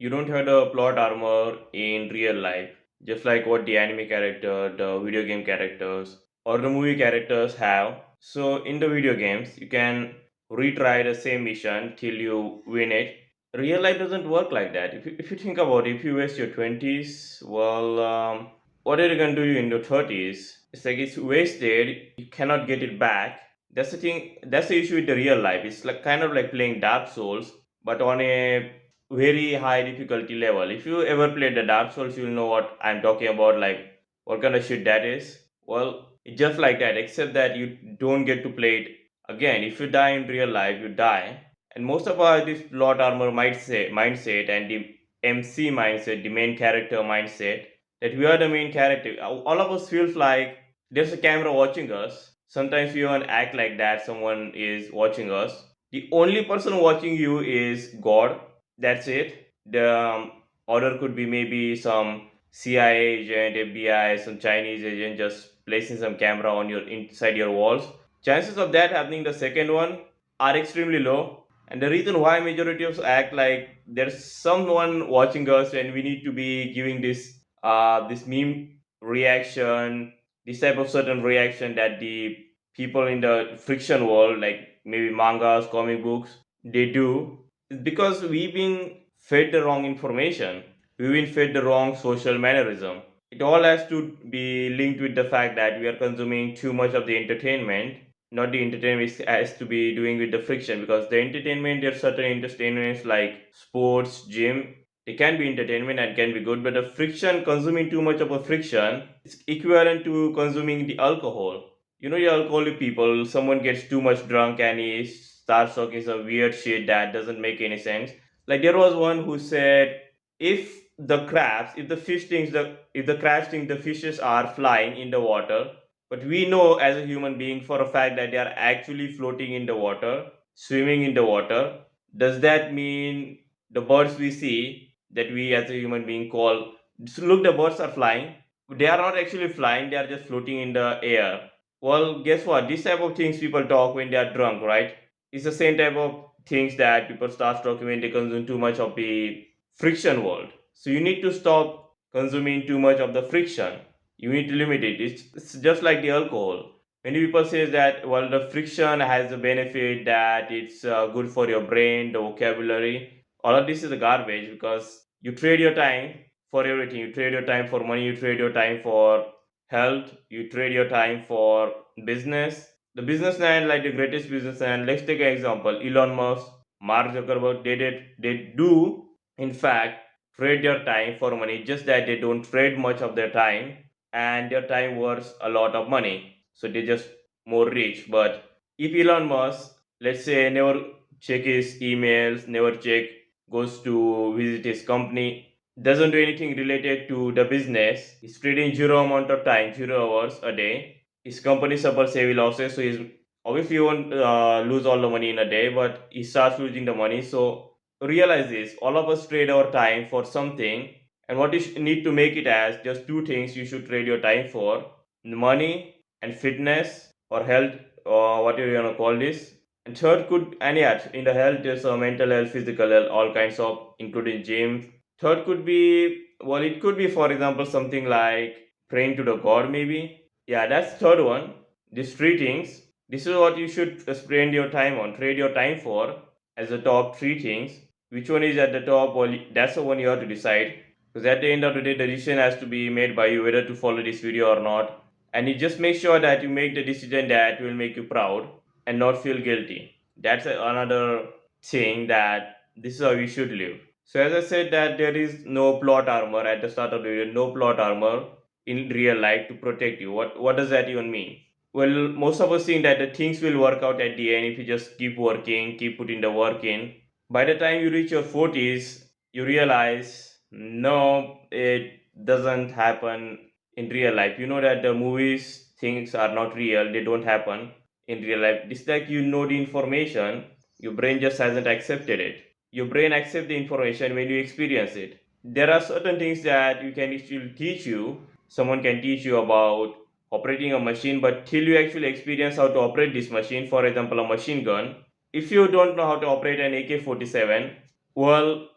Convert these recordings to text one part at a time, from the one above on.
you don't have the plot armor in real life, just like what the anime character, the video game characters, or the movie characters have. So in the video games, you can retry the same mission till you win it. Real life doesn't work like that. If you think about it, if you waste your 20s, what are you going to do in your 30s? It's like it's wasted, you cannot get it back. That's the thing, that's the issue with the real life. It's like kind of like playing Dark Souls, but on a very high difficulty level. If you ever played the Dark Souls, you'll know what I'm talking about, like what kind of shit that is. Well, it's just like that, except that you don't get to play it again. If you die in real life, you die. And most of our this plot armor mindset and the MC mindset, the main character mindset, that we are the main character. All of us feels like there's a camera watching us. Sometimes we even act like that someone is watching us. The only person watching you is God. That's it. The order could be maybe some CIA agent, FBI, some Chinese agent just placing some camera on your inside your walls. Chances of that happening the second one are extremely low. And the reason why majority of us act like there's someone watching us and we need to be giving this meme reaction, this type of certain reaction that the people in the friction world, like maybe mangas, comic books, they do, is because we've been fed the wrong information. We've been fed the wrong social mannerism. It all has to be linked with the fact that we are consuming too much of the entertainment. Not the entertainment has to be doing with the friction, because the entertainment, there are certain entertainments like sports, gym. It can be entertainment and can be good, but the friction, consuming too much of a friction, is equivalent to consuming the alcohol. You know, the alcoholic people, someone gets too much drunk and he starts talking some weird shit that doesn't make any sense. Like there was one who said, if the crabs, if the fish thinks the if the crabs think the fishes are flying in the water, but we know as a human being for a fact that they are actually floating in the water, swimming in the water. Does that mean the birds we see that we as a human being call, look, the birds are flying? They are not actually flying, they are just floating in the air. Well, guess what? This type of things people talk when they are drunk, right? It's the same type of things that people start talking when they consume too much of the friction world. So you need to stop consuming too much of the friction. You need to limit it. It's just like the alcohol. Many people say that, well, the friction has a benefit that it's good for your brain, the vocabulary. All of this is a garbage, because you trade your time for everything. You trade your time for money. You trade your time for health. You trade your time for business. The businessman, like the greatest businessman, let's take an example. Elon Musk, Mark Zuckerberg, they do in fact trade their time for money. Just that they don't trade much of their time, and their time worth a lot of money. So they just more rich. But if Elon Musk, let's say, never check his emails, never check, goes to visit his company, doesn't do anything related to the business, he's trading zero amount of time, 0 hours a day. His company suffers heavy losses, so he's obviously won't lose all the money in a day, but he starts losing the money. So realize this: all of us trade our time for something, and what you need to make it as just two things you should trade your time for: money and fitness or health, or what you want to call this. And third could, and yeah, in the health there's mental health, physical health, all kinds of, including gym. Third could be, well, it could be, for example, something like praying to the god, maybe. Yeah, that's third one. These three things, this is what you should spend your time on, trade your time for, as the top three things. Which one is at the top? Well, that's the one you have to decide. Because at the end of the day, the decision has to be made by you whether to follow this video or not. And you just make sure that you make the decision that will make you proud and not feel guilty. That's another thing, that this is how you should live. So as I said that there is no plot armor at the start of the video, no plot armor in real life to protect you. What does that even mean? Well, most of us think that the things will work out at the end if you just keep working, keep putting the work in. By the time you reach your 40s, you realize no, it doesn't happen in real life. You know that the movies things are not real, they don't happen in real life. It's like you know the information, your brain just hasn't accepted it. Your brain accepts the information when you experience it. There are certain things that you can actually teach you. Someone can teach you about operating a machine, but till you actually experience how to operate this machine, for example, a machine gun, if you don't know how to operate an AK 47, well,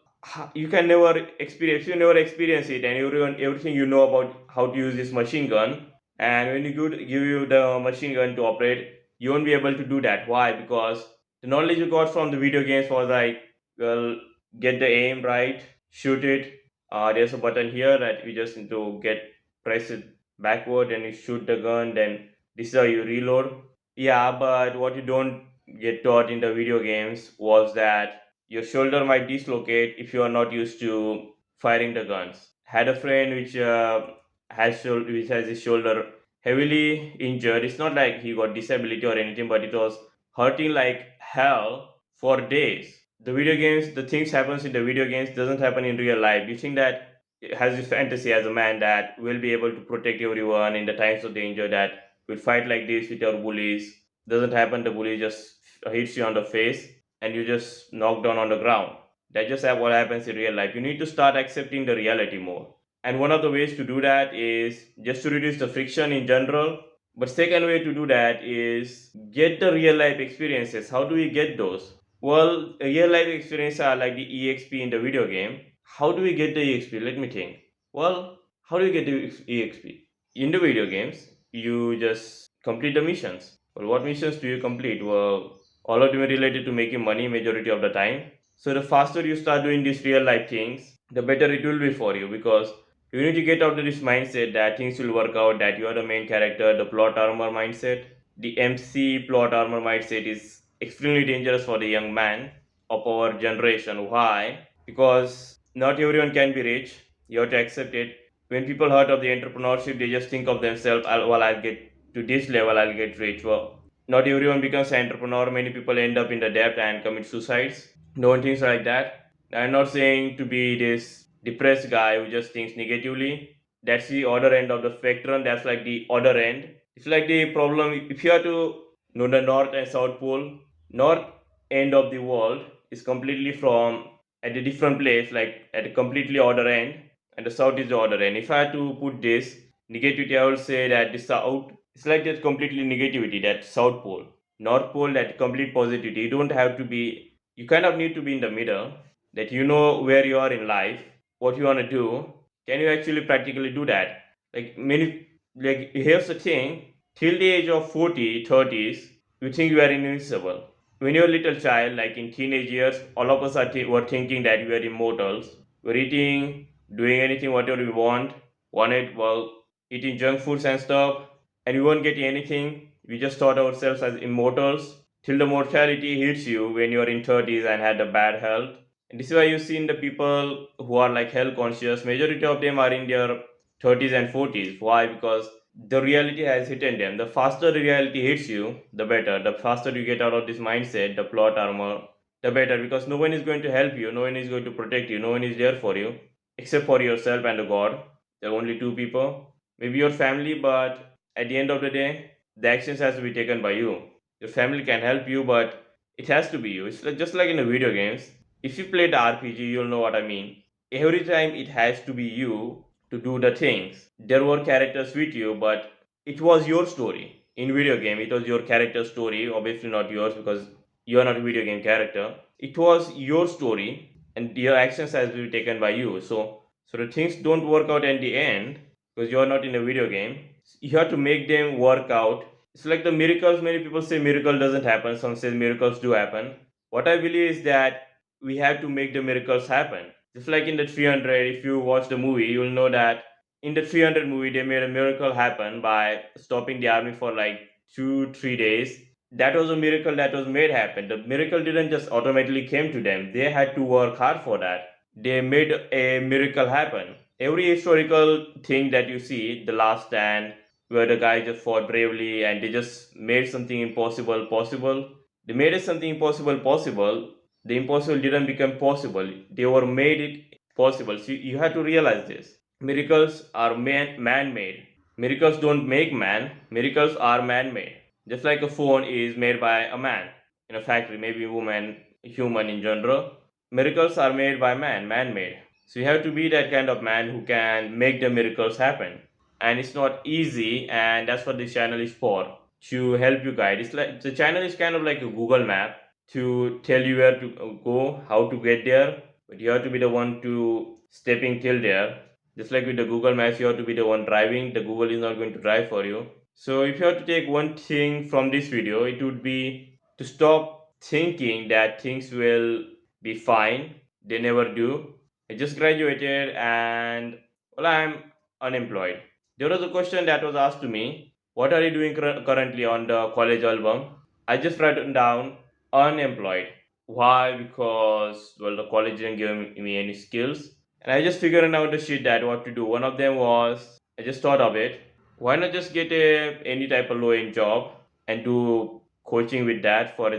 you can never experience, if you never experience it, and everything you know about how to use this machine gun, and when you give you the machine gun to operate, you won't be able to do that. Why? Because the knowledge you got from the video games was like, well, get the aim right, shoot it, there's a button here that you just need to get, press it backward and you shoot the gun, then this is how you reload. Yeah, but what you don't get taught in the video games was that your shoulder might dislocate if you are not used to firing the guns. Had a friend which has his shoulder heavily injured. It's not like he got disability or anything, but it was hurting like hell for days. The video games, the things happens in the video games doesn't happen in real life. You think that it has this fantasy as a man that will be able to protect everyone in the times of danger, that will fight like this with your bullies. Doesn't happen. The bully just hits you on the face and you just knock down on the ground. That's just what happens in real life. You need to start accepting the reality more. And one of the ways to do that is just to reduce the friction in general. But second way to do that is get the real life experiences. How do we get those? Well, real life experiences are like the EXP in the video game. How do we get the EXP? Let me think. Well, how do you get the EXP? In the video games, you just complete the missions. Well, what missions do you complete? Well, all of them are related to making money majority of the time. So the faster you start doing these real life things, the better it will be for you, because you need to get out of this mindset that things will work out, that you are the main character, the plot armor mindset. The MC plot armor mindset is extremely dangerous for the young man of our generation. Why? Because not everyone can be rich. You have to accept it. When people heard of the entrepreneurship, they just think of themselves, well, I'll get to this level, I'll get rich. Well, not everyone becomes an entrepreneur. Many people end up in the debt and commit suicides. No one thinks like that. I'm not saying to be this depressed guy who just thinks negatively. That's the other end of the spectrum. That's like the other end. It's like the problem if you have to know the North and South Pole. North end of the world is completely from at a different place, like at a completely other end, and the South is the other end. If I had to put this negativity, I would say that the South, it's like that completely negativity, that South Pole. North Pole, that complete positivity. You don't have to be, you kind of need to be in the middle, that you know where you are in life, what you want to do. Can you actually practically do that? Like many, like here's the thing, till the age of 40, 30s, you think you are invincible. When you're a little child, like in teenage years, all of us were thinking that we are immortals. We're eating, doing anything, whatever we wanted, well, eating junk foods and stuff, and we weren't getting anything. We just thought ourselves as immortals till the mortality hits you when you're in 30s and had a bad health. And this is why you see in the people who are like health conscious, majority of them are in their 30s and 40s. Why? Because the reality has hit them. The faster the reality hits you, the better. The faster you get out of this mindset, the plot armor, the better. Because no one is going to help you, no one is going to protect you, no one is there for you, except for yourself and the God. There are only two people, maybe your family, but at the end of the day, the actions has to be taken by you. Your family can help you, but it has to be you. It's like, just like in the video games. If you play the RPG, you'll know what I mean. Every time it has to be you to do the things. There were characters with you, but it was your story. In video game, it was your character story. Obviously not yours because you are not a video game character. It was your story, and your actions has to be taken by you. So the things don't work out in the end because you are not in a video game. You have to make them work out. It's like the miracles. Many people say miracle doesn't happen. Some say miracles do happen. What I believe is that we have to make the miracles happen. Just like in the 300, if you watch the movie, you'll know that in the 300 movie, they made a miracle happen by stopping the army for like 2 3 days. That was a miracle that was made happen. The miracle didn't just automatically came to them. They had to work hard for that. They made a miracle happen. Every historical thing that you see, the last stand, where the guy just fought bravely and they just made something impossible possible. They made something impossible possible. The impossible didn't become possible. They were made it possible. So you have to realize this. Miracles are man-made. Miracles don't make man. Miracles are man-made. Just like a phone is made by a man in a factory, maybe woman, human in general. Miracles are made by man-made. So you have to be that kind of man who can make the miracles happen. And it's not easy, and that's what this channel is for, to help you guide. It's like the channel is kind of like a Google map to tell you where to go, how to get there, but you have to be the one to stepping till there. Just like with the Google Maps, you have to be the one driving. The Google is not going to drive for you. So if you have to take one thing from this video, it would be to stop thinking that things will be fine. They never do. I just graduated and well, I'm unemployed. There was a question that was asked to me, what are you doing currently on the college album? I just written down unemployed. Why? Because well, the college didn't give me any skills, and I just figured out the shit that what to do. One of them was I just thought of it. Why not just get a any type of low end job and do coaching with that for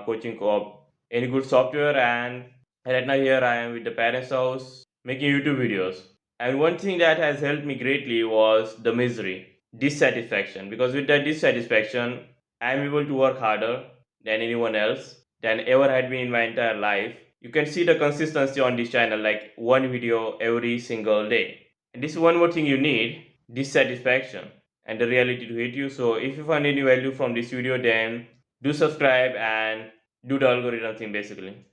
coaching co-op any good software? And right now here I am with the parents' house making YouTube videos. And one thing that has helped me greatly was the misery, dissatisfaction. Because with that dissatisfaction, I am able to work harder than anyone else than ever had been in my entire life. You can see the consistency on this channel, like one video every single day. And this is one more thing you need, dissatisfaction and the reality to hit you. So if you find any value from this video, then do subscribe and do the algorithm thing basically.